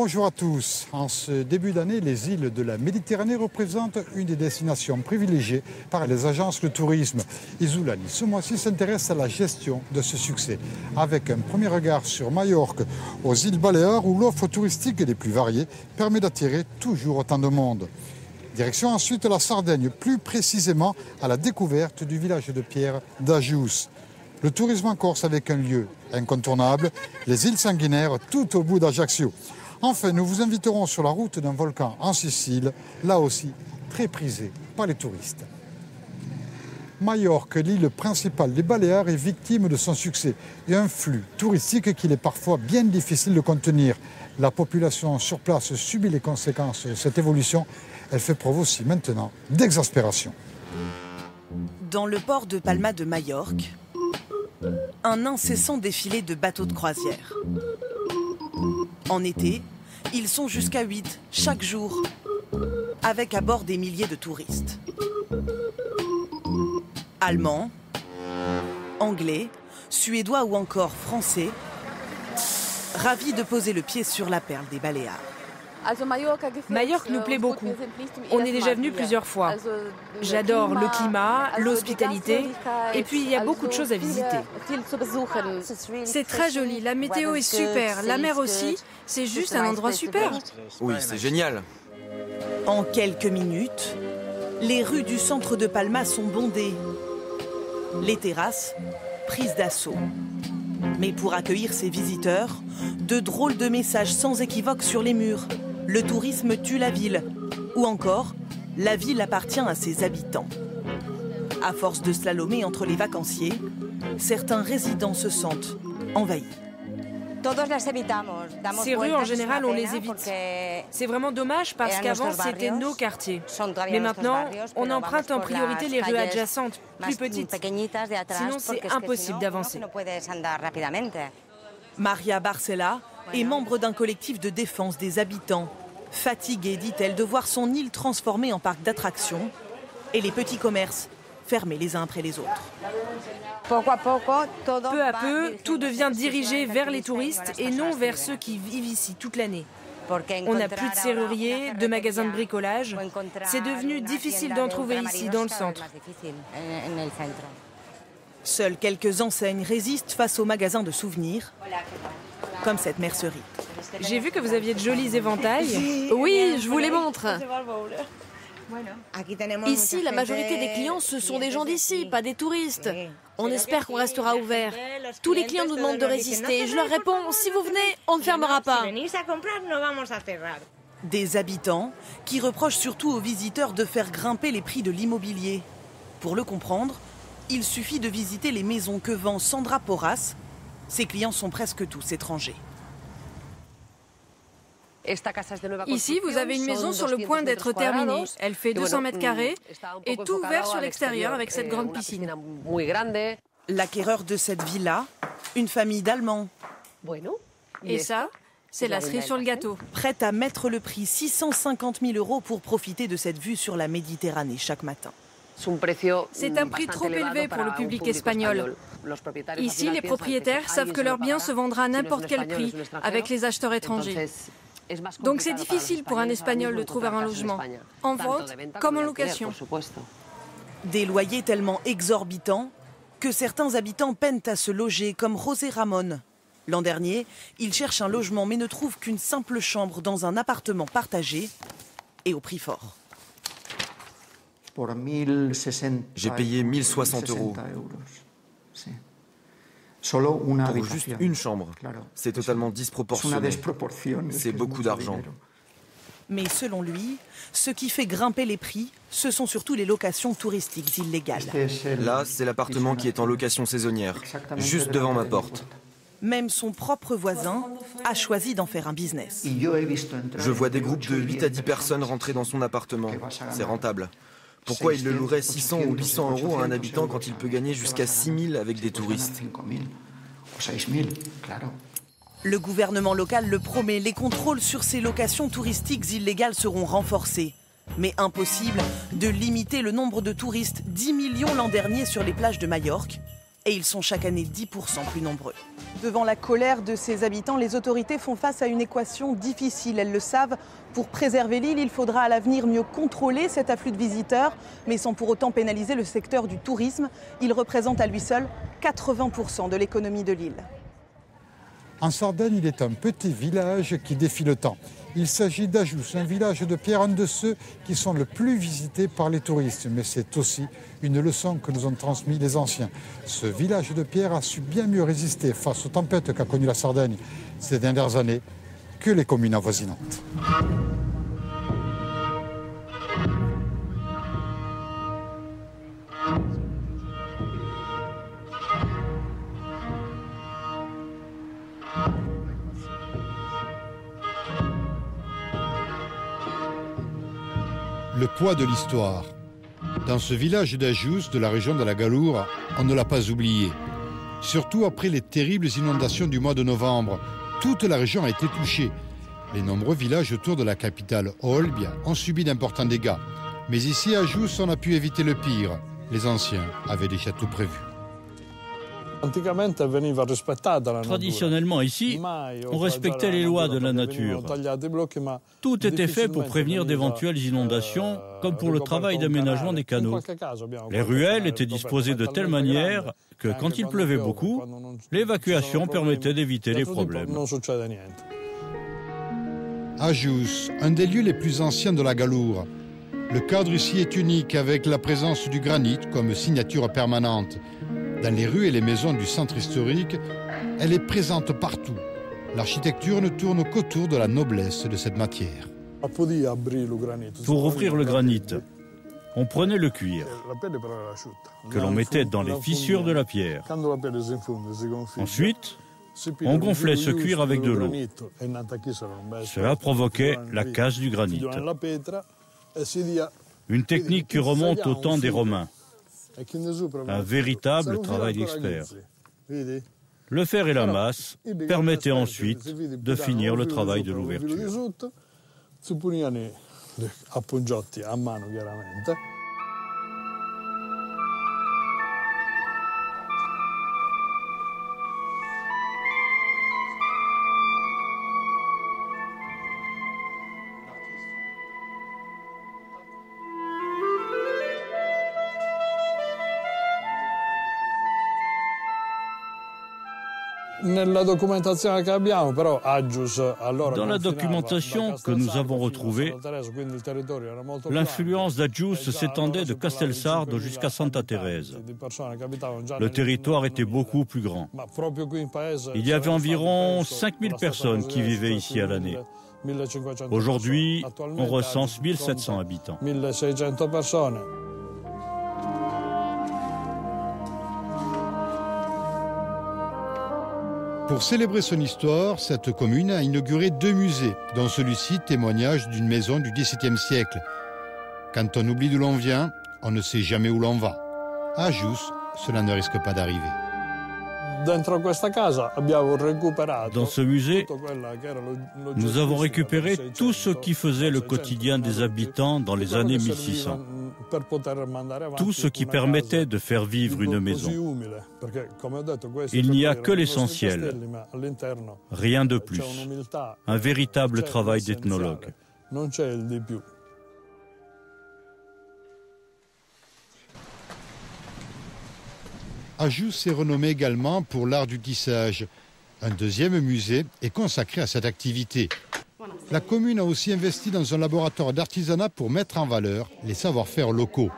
Bonjour à tous. En ce début d'année, les îles de la Méditerranée représentent une des destinations privilégiées par les agences de tourisme. Isoulani, ce mois-ci, s'intéresse à la gestion de ce succès, avec un premier regard sur Majorque, aux îles Baléares, où l'offre touristique les plus variée permet d'attirer toujours autant de monde. Direction ensuite la Sardaigne, plus précisément à la découverte du village de pierre d'Agius. Le tourisme en Corse avec un lieu incontournable, les îles sanguinaires tout au bout d'Ajaccio. Enfin, nous vous inviterons sur la route d'un volcan en Sicile, là aussi très prisé par les touristes. Majorque, l'île principale des Baléares, est victime de son succès et un flux touristique qu'il est parfois bien difficile de contenir. La population sur place subit les conséquences de cette évolution. Elle fait preuve aussi maintenant d'exaspération. Dans le port de Palma de Majorque, un incessant défilé de bateaux de croisière. En été, ils sont jusqu'à 8 chaque jour, avec à bord des milliers de touristes. Allemands, anglais, suédois ou encore français, ravis de poser le pied sur la perle des Baléares. Majorque nous plaît beaucoup. On est déjà venu plusieurs fois. J'adore le climat, l'hospitalité, et puis il y a beaucoup de choses à visiter. C'est très joli, la météo est super, la mer aussi, c'est juste un endroit super. Oui, c'est génial. En quelques minutes, les rues du centre de Palma sont bondées. Les terrasses prises d'assaut. Mais pour accueillir ces visiteurs, de drôles de messages sans équivoque sur les murs. Le tourisme tue la ville. Ou encore, la ville appartient à ses habitants. À force de slalomer entre les vacanciers, certains résidents se sentent envahis. Ces rues, en général, on les évite. C'est vraiment dommage parce qu'avant, c'était nos quartiers. Mais maintenant, on emprunte en priorité les rues adjacentes, plus petites. Sinon, c'est impossible d'avancer. Maria Barcela est membre d'un collectif de défense des habitants. Fatiguée, dit-elle, de voir son île transformée en parc d'attractions et les petits commerces fermés les uns après les autres. Peu à peu, tout devient dirigé vers les touristes et non vers ceux qui vivent ici toute l'année. On n'a plus de serruriers, de magasins de bricolage. C'est devenu difficile d'en trouver ici, dans le centre. Seules quelques enseignes résistent face aux magasins de souvenirs, comme cette mercerie. J'ai vu que vous aviez de jolis éventails. Oui, je vous les montre. Ici, la majorité des clients, ce sont des gens d'ici, pas des touristes. On espère qu'on restera ouvert. Tous les clients nous demandent de résister. Je leur réponds, si vous venez, on ne fermera pas. Des habitants qui reprochent surtout aux visiteurs de faire grimper les prix de l'immobilier. Pour le comprendre, il suffit de visiter les maisons que vend Sandra Porras. Ses clients sont presque tous étrangers. Ici, vous avez une maison sur le point d'être terminée. Elle fait 200 mètres carrés et tout ouvert sur l'extérieur avec cette grande piscine. L'acquéreur de cette villa, une famille d'Allemands. Et ça, c'est la cerise sur le gâteau. Prête à mettre le prix 650 000 € pour profiter de cette vue sur la Méditerranée chaque matin. C'est un prix trop élevé pour le public espagnol. Ici, les propriétaires savent que leur bien se vendra à n'importe quel prix avec les acheteurs étrangers. Donc c'est difficile pour un Espagnol de trouver un logement, en vente comme en location. Des loyers tellement exorbitants que certains habitants peinent à se loger, comme José Ramon. L'an dernier, il cherche un logement mais ne trouve qu'une simple chambre dans un appartement partagé et au prix fort. J'ai payé 1060 €. Pour juste une chambre. C'est totalement disproportionné. C'est beaucoup d'argent. Mais selon lui, ce qui fait grimper les prix, ce sont surtout les locations touristiques illégales. Là, c'est l'appartement qui est en location saisonnière, juste devant ma porte. Même son propre voisin a choisi d'en faire un business. Je vois des groupes de 8 à 10 personnes rentrer dans son appartement. C'est rentable. Pourquoi il le louerait 600 ou 800 € à un habitant quand il peut gagner jusqu'à 6 000 avec des touristes? Le gouvernement local le promet, les contrôles sur ces locations touristiques illégales seront renforcés. Mais impossible de limiter le nombre de touristes, 10 millions l'an dernier sur les plages de Majorque. Et ils sont chaque année 10% plus nombreux. Devant la colère de ses habitants, les autorités font face à une équation difficile. Elles le savent, pour préserver l'île, il faudra à l'avenir mieux contrôler cet afflux de visiteurs, mais sans pour autant pénaliser le secteur du tourisme. Il représente à lui seul 80% de l'économie de l'île. En Sardaigne, il est un petit village qui défie le temps. Il s'agit d'Ajous, un village de pierre, un de ceux qui sont le plus visités par les touristes. Mais c'est aussi une leçon que nous ont transmis les anciens. Ce village de pierre a su bien mieux résister face aux tempêtes qu'a connues la Sardaigne ces dernières années que les communes avoisinantes. Le poids de l'histoire. Dans ce village d'Ajous, de la région de la Galoure, on ne l'a pas oublié. Surtout après les terribles inondations du mois de novembre. Toute la région a été touchée. Les nombreux villages autour de la capitale Olbia ont subi d'importants dégâts. Mais ici, à Ajous, on a pu éviter le pire. Les anciens avaient déjà tout prévu. Traditionnellement ici, on respectait les lois de la nature. Tout était fait pour prévenir d'éventuelles inondations, comme pour le travail d'aménagement des canaux. Les ruelles étaient disposées de telle manière que quand il pleuvait beaucoup, l'évacuation permettait d'éviter les problèmes. Ajous, un des lieux les plus anciens de la Galoure. Le cadre ici est unique avec la présence du granit comme signature permanente. Dans les rues et les maisons du centre historique, elle est présente partout. L'architecture ne tourne qu'autour de la noblesse de cette matière. Pour ouvrir le granit, on prenait le cuir, que l'on mettait dans les fissures de la pierre. Ensuite, on gonflait ce cuir avec de l'eau. Cela provoquait la casse du granit. Une technique qui remonte au temps des Romains. Un véritable travail d'expert. Le fer et la masse permettaient ensuite de finir le travail de l'ouverture. Dans la documentation que nous avons retrouvée, l'influence d'Ajous s'étendait de Castelsardo jusqu'à Santa Teresa. Le territoire était beaucoup plus grand. Il y avait environ 5000 personnes qui vivaient ici à l'année. Aujourd'hui, on recense 1700 habitants. Pour célébrer son histoire, cette commune a inauguré 2 musées, dont celui-ci témoignage d'une maison du XVIIe siècle. Quand on oublie d'où l'on vient, on ne sait jamais où l'on va. À Ajous, cela ne risque pas d'arriver. Dans ce musée, nous avons récupéré tout ce qui faisait le quotidien des habitants dans les années 1600. Tout ce qui permettait de faire vivre une maison. Il n'y a que l'essentiel, rien de plus. Un véritable travail d'ethnologue. Ajous est renommé également pour l'art du tissage. Un deuxième musée est consacré à cette activité. La commune a aussi investi dans un laboratoire d'artisanat pour mettre en valeur les savoir-faire locaux.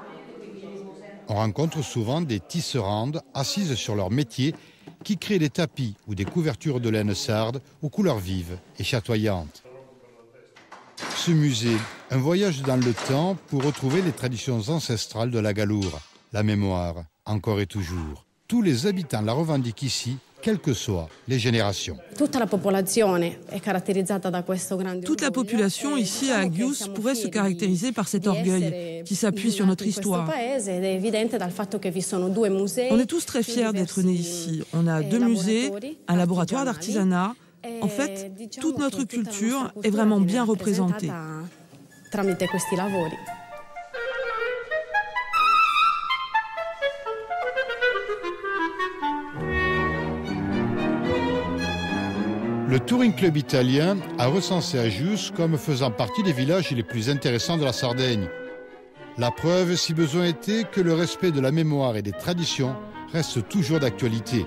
On rencontre souvent des tisserandes assises sur leur métier qui créent des tapis ou des couvertures de laine sarde aux couleurs vives et chatoyantes. Ce musée, un voyage dans le temps pour retrouver les traditions ancestrales de la Galoure. La mémoire, encore et toujours. Tous les habitants la revendiquent ici, quelles que soient les générations. Toute la population ici à Ajous pourrait se caractériser par cet orgueil qui s'appuie sur notre histoire. On est tous très fiers d'être nés ici. On a 2 musées, un laboratoire d'artisanat. En fait, toute notre culture est vraiment bien représentée. Le Touring Club italien a recensé Ajus comme faisant partie des villages les plus intéressants de la Sardaigne. La preuve, si besoin était, que le respect de la mémoire et des traditions reste toujours d'actualité.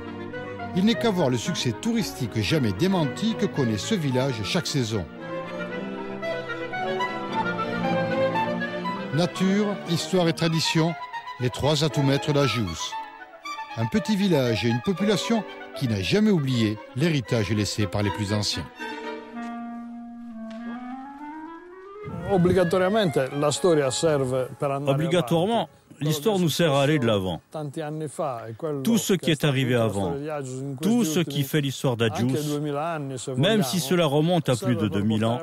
Il n'est qu'à voir le succès touristique jamais démenti que connaît ce village chaque saison. Nature, histoire et tradition, les trois atouts maîtres d'Ajus. Un petit village et une population qui n'a jamais oublié l'héritage laissé par les plus anciens. Obligatoirement, l'histoire nous sert à aller de l'avant. Tout ce qui est arrivé avant, tout ce qui fait l'histoire d'Ajus, même si cela remonte à plus de 2000 ans,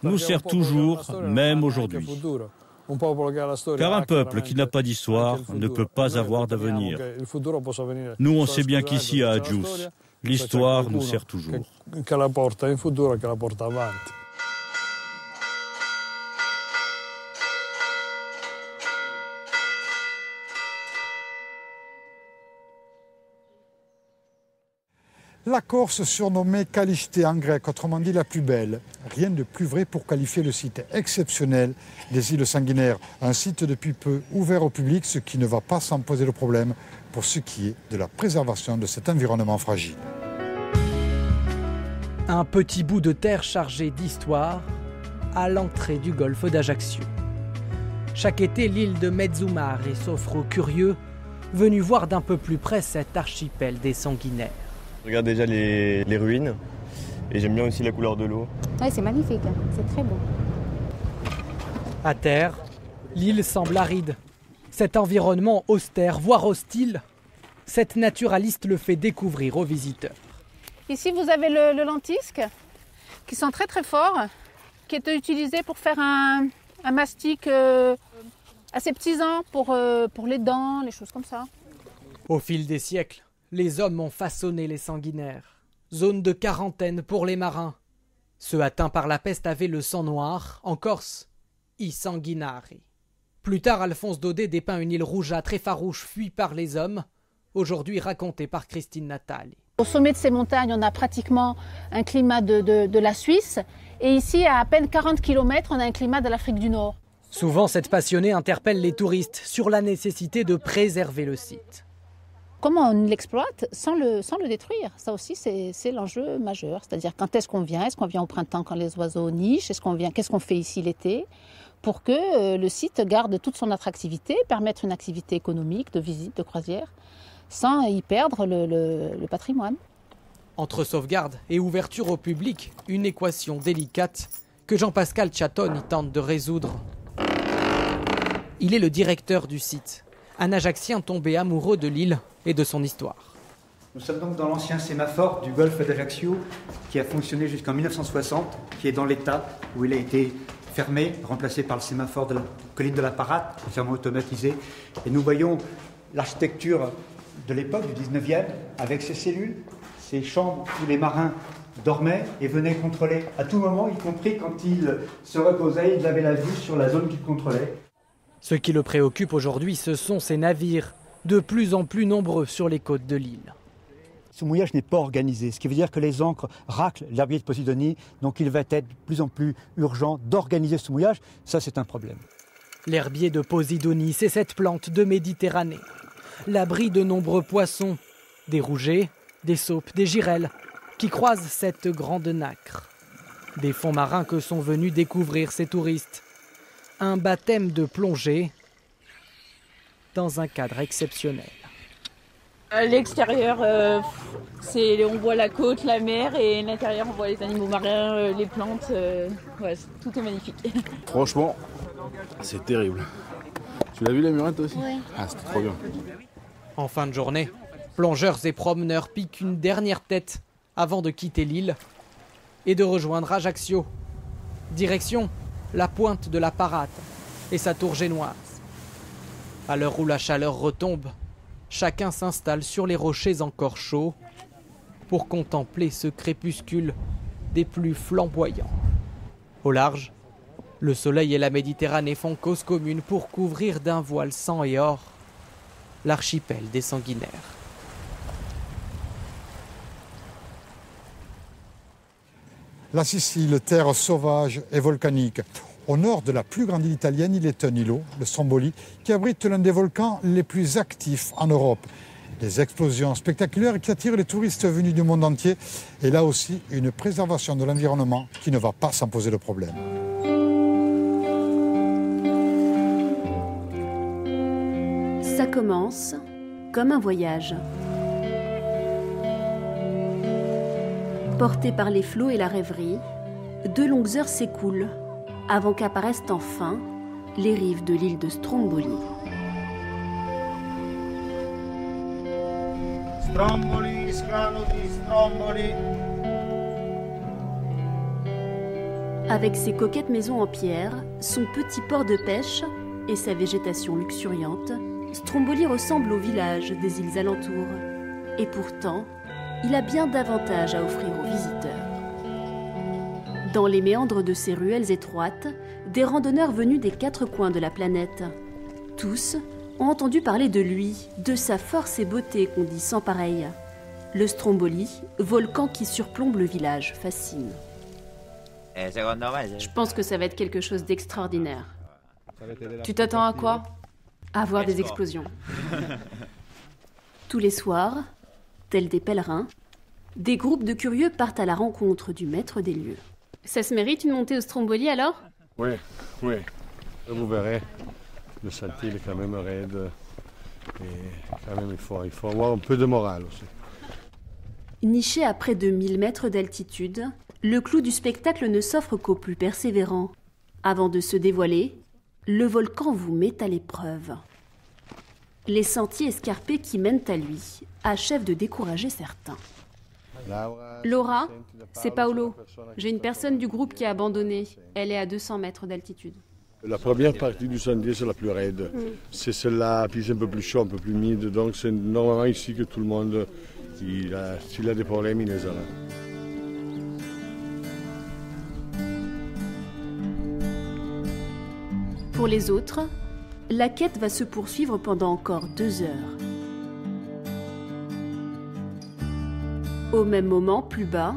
nous sert toujours, même aujourd'hui. Car un peuple qui n'a pas d'histoire ne peut pas avoir d'avenir. Nous, on sait bien qu'ici, à Ajus, l'histoire nous sert toujours. La Corse, surnommée Callichté en grec, autrement dit la plus belle. Rien de plus vrai pour qualifier le site exceptionnel des îles Sanguinaires. Un site depuis peu ouvert au public, ce qui ne va pas sans poser le problème pour ce qui est de la préservation de cet environnement fragile. Un petit bout de terre chargé d'histoire à l'entrée du golfe d'Ajaccio. Chaque été, l'île de Mezzumare s'offre aux curieux venus voir d'un peu plus près cet archipel des Sanguinaires. Je regarde déjà les ruines et j'aime bien aussi la couleur de l'eau. Oui, c'est magnifique, c'est très beau. À terre, l'île semble aride. Cet environnement austère, voire hostile, cette naturaliste le fait découvrir aux visiteurs. Ici, vous avez le lentisque, qui sent très très fort, qui est utilisé pour faire un mastic aseptisant pour les dents, les choses comme ça. Au fil des siècles, les hommes ont façonné les Sanguinaires. Zone de quarantaine pour les marins. Ceux atteints par la peste avaient le sang noir, en Corse, i sanguinari. Plus tard, Alphonse Daudet dépeint une île rougeâtre et farouche fuie par les hommes, aujourd'hui racontée par Christine Natali. Au sommet de ces montagnes, on a pratiquement un climat de la Suisse, et ici, à peine 40 km, on a un climat de l'Afrique du Nord. Souvent, cette passionnée interpelle les touristes sur la nécessité de préserver le site. Comment on l'exploite sans le détruire? Ça aussi, c'est l'enjeu majeur. C'est-à-dire, quand est-ce qu'on vient? Est-ce qu'on vient au printemps quand les oiseaux nichent? Qu'est-ce qu'on fait ici l'été? Pour que le site garde toute son attractivité, permettre une activité économique, de visite, de croisière, sans y perdre le patrimoine. Entre sauvegarde et ouverture au public, une équation délicate que Jean-Pascal Chaton tente de résoudre. Il est le directeur du site, un Ajaccien tombé amoureux de l'île et de son histoire. Nous sommes donc dans l'ancien sémaphore du golfe d'Ajaccio qui a fonctionné jusqu'en 1960, qui est dans l'état où il a été fermé, remplacé par le sémaphore de la colline de la Parate, entièrement automatisé. Et nous voyons l'architecture de l'époque, du 19e, avec ces cellules, ces chambres où les marins dormaient et venaient contrôler à tout moment, y compris quand ils se reposaient, ils avaient la vue sur la zone qu'ils contrôlaient. Ce qui le préoccupe aujourd'hui, ce sont ces navires, de plus en plus nombreux sur les côtes de l'île. Ce mouillage n'est pas organisé, ce qui veut dire que les ancres raclent l'herbier de Posidonie, donc il va être de plus en plus urgent d'organiser ce mouillage. Ça, c'est un problème. L'herbier de Posidonie, c'est cette plante de Méditerranée. L'abri de nombreux poissons, des rougets, des saupes, des girelles, qui croisent cette grande nacre. Des fonds marins que sont venus découvrir ces touristes. Un baptême de plongée dans un cadre exceptionnel. À l'extérieur, on voit la côte, la mer, et à l'intérieur, on voit les animaux marins, les plantes. Ouais, tout est magnifique. Franchement, c'est terrible. Tu l'as vu la murette aussi? Oui. Ah, c'était trop bien. En fin de journée, plongeurs et promeneurs piquent une dernière tête avant de quitter l'île et de rejoindre Ajaccio. Direction la pointe de la Parate et sa tour génoise. À l'heure où la chaleur retombe, chacun s'installe sur les rochers encore chauds pour contempler ce crépuscule des plus flamboyants. Au large, le soleil et la Méditerranée font cause commune pour couvrir d'un voile sang et or l'archipel des Sanguinaires. La Sicile, terre sauvage et volcanique. Au nord de la plus grande île italienne, il est un îlot, le Stromboli, qui abrite l'un des volcans les plus actifs en Europe. Des explosions spectaculaires qui attirent les touristes venus du monde entier. Et là aussi, une préservation de l'environnement qui ne va pas s'en poser le problème. Ça commence comme un voyage. Portés par les flots et la rêverie, 2 longues heures s'écoulent avant qu'apparaissent enfin les rives de l'île de Stromboli. Stromboli, Scranodi, Stromboli. Avec ses coquettes maisons en pierre, son petit port de pêche et sa végétation luxuriante, Stromboli ressemble au village des îles alentours. Et pourtant, il a bien davantage à offrir aux visiteurs. Dans les méandres de ces ruelles étroites, des randonneurs venus des 4 coins de la planète. Tous ont entendu parler de lui, de sa force et beauté qu'on dit sans pareil. Le Stromboli, volcan qui surplombe le village, fascine. Je pense que ça va être quelque chose d'extraordinaire. Tu t'attends à quoi? À voir des explosions. Tous les soirs, tels des pèlerins, des groupes de curieux partent à la rencontre du maître des lieux. Ça se mérite une montée au Stromboli alors? Oui, oui. Vous verrez, le sentier est quand même raide. Et quand même, il faut avoir un peu de morale aussi. Niché à près de 1000 mètres d'altitude, le clou du spectacle ne s'offre qu'aux plus persévérants. Avant de se dévoiler, le volcan vous met à l'épreuve. Les sentiers escarpés qui mènent à lui achèvent de décourager certains. Laura, c'est Paolo. J'ai une personne du groupe qui a abandonné. Elle est à 200 mètres d'altitude. La première partie du sentier, c'est la plus raide. C'est celle-là, puis c'est un peu plus chaud, un peu plus humide. Donc c'est normalement ici que tout le monde, s'il a des problèmes, il les a là. Pour les autres, la quête va se poursuivre pendant encore 2 heures. Au même moment, plus bas,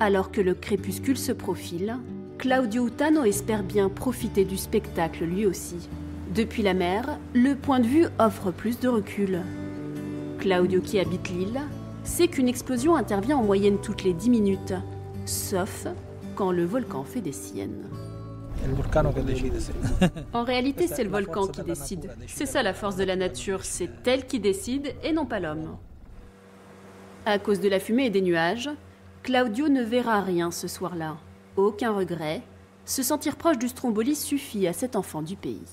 alors que le crépuscule se profile, Claudio Utano espère bien profiter du spectacle lui aussi. Depuis la mer, le point de vue offre plus de recul. Claudio, qui habite l'île, sait qu'une explosion intervient en moyenne toutes les 10 minutes, sauf quand le volcan fait des siennes. En réalité, c'est le volcan qui décide. C'est ça la force de la nature, c'est elle qui décide et non pas l'homme. À cause de la fumée et des nuages, Claudio ne verra rien ce soir-là. Aucun regret. Se sentir proche du Stromboli suffit à cet enfant du pays.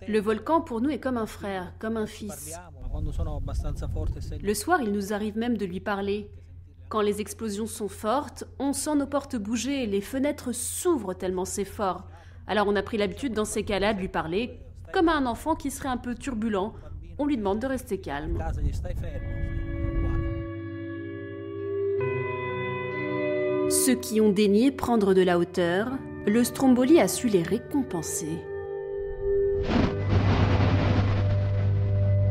Le volcan pour nous est comme un frère, comme un fils. Le soir, il nous arrive même de lui parler. Quand les explosions sont fortes, on sent nos portes bouger et les fenêtres s'ouvrent tellement c'est fort. Alors on a pris l'habitude dans ces cas-là de lui parler, comme à un enfant qui serait un peu turbulent. On lui demande de rester calme. Ceux qui ont daigné prendre de la hauteur, le Stromboli a su les récompenser.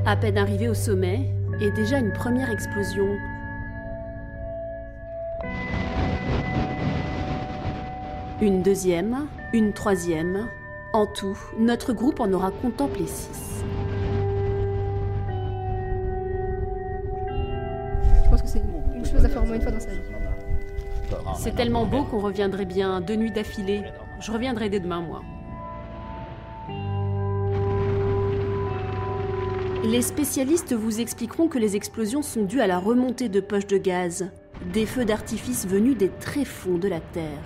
À peine arrivé au sommet, et déjà une première explosion. Une deuxième, une troisième. En tout, notre groupe en aura contemplé 6. Je pense que c'est une chose à faire au moins une fois dans sa vie. C'est tellement beau qu'on reviendrait bien 2 nuits d'affilée. Je reviendrai dès demain, moi. Les spécialistes vous expliqueront que les explosions sont dues à la remontée de poches de gaz, des feux d'artifice venus des tréfonds de la Terre.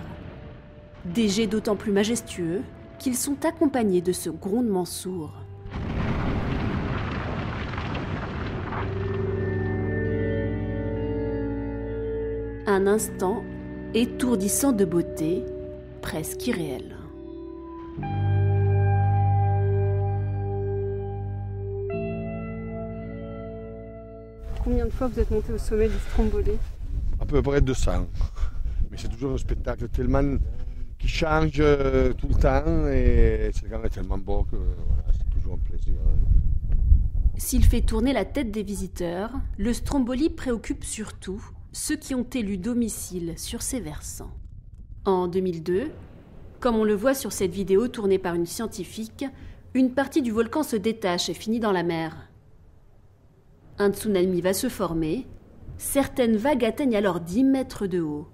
Des jets d'autant plus majestueux qu'ils sont accompagnés de ce grondement sourd. Un instant étourdissant de beauté, presque irréel. Combien de fois vous êtes monté au sommet du Stromboli? À peu près 200. Mais c'est toujours un spectacle tellement qui change tout le temps et c'est quand même tellement beau que voilà, c'est toujours un plaisir. S'il fait tourner la tête des visiteurs, le Stromboli préoccupe surtout ceux qui ont élu domicile sur ces versants. En 2002, comme on le voit sur cette vidéo tournée par une scientifique, une partie du volcan se détache et finit dans la mer. Un tsunami va se former. Certaines vagues atteignent alors 10 mètres de haut.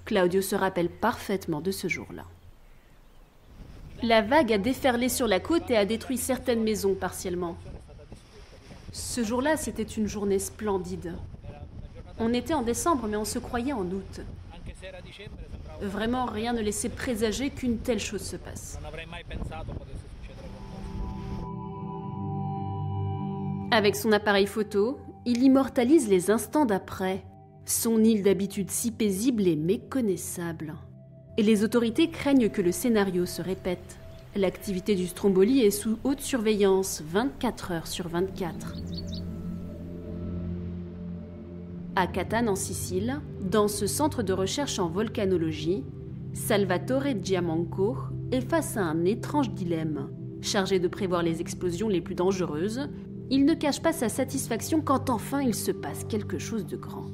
Claudio se rappelle parfaitement de ce jour-là. La vague a déferlé sur la côte et a détruit certaines maisons partiellement. Ce jour-là, c'était une journée splendide. On était en décembre, mais on se croyait en août. Vraiment, rien ne laissait présager qu'une telle chose se passe. Avec son appareil photo, il immortalise les instants d'après. Son île d'habitude si paisible est méconnaissable. Et les autorités craignent que le scénario se répète. L'activité du Stromboli est sous haute surveillance, 24 heures sur 24. À Catane, en Sicile, dans ce centre de recherche en volcanologie, Salvatore Giamanco est face à un étrange dilemme. Chargé de prévoir les explosions les plus dangereuses, il ne cache pas sa satisfaction quand enfin il se passe quelque chose de grand.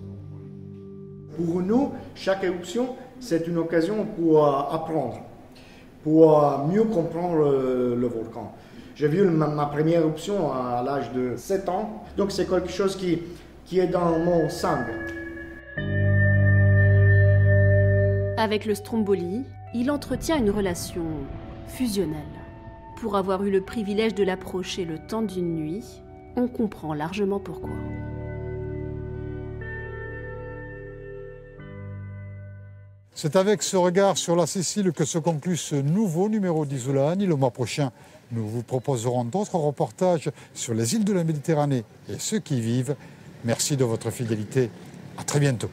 Pour nous, chaque éruption, c'est une occasion pour apprendre, pour mieux comprendre le volcan. J'ai vu ma première éruption à l'âge de 7 ans, donc c'est quelque chose qui est dans mon sang. Avec le Stromboli, il entretient une relation fusionnelle. Pour avoir eu le privilège de l'approcher le temps d'une nuit, on comprend largement pourquoi. C'est avec ce regard sur la Sicile que se conclut ce nouveau numéro d'Isolani. Le mois prochain, nous vous proposerons d'autres reportages sur les îles de la Méditerranée et ceux qui y vivent. Merci de votre fidélité. À très bientôt.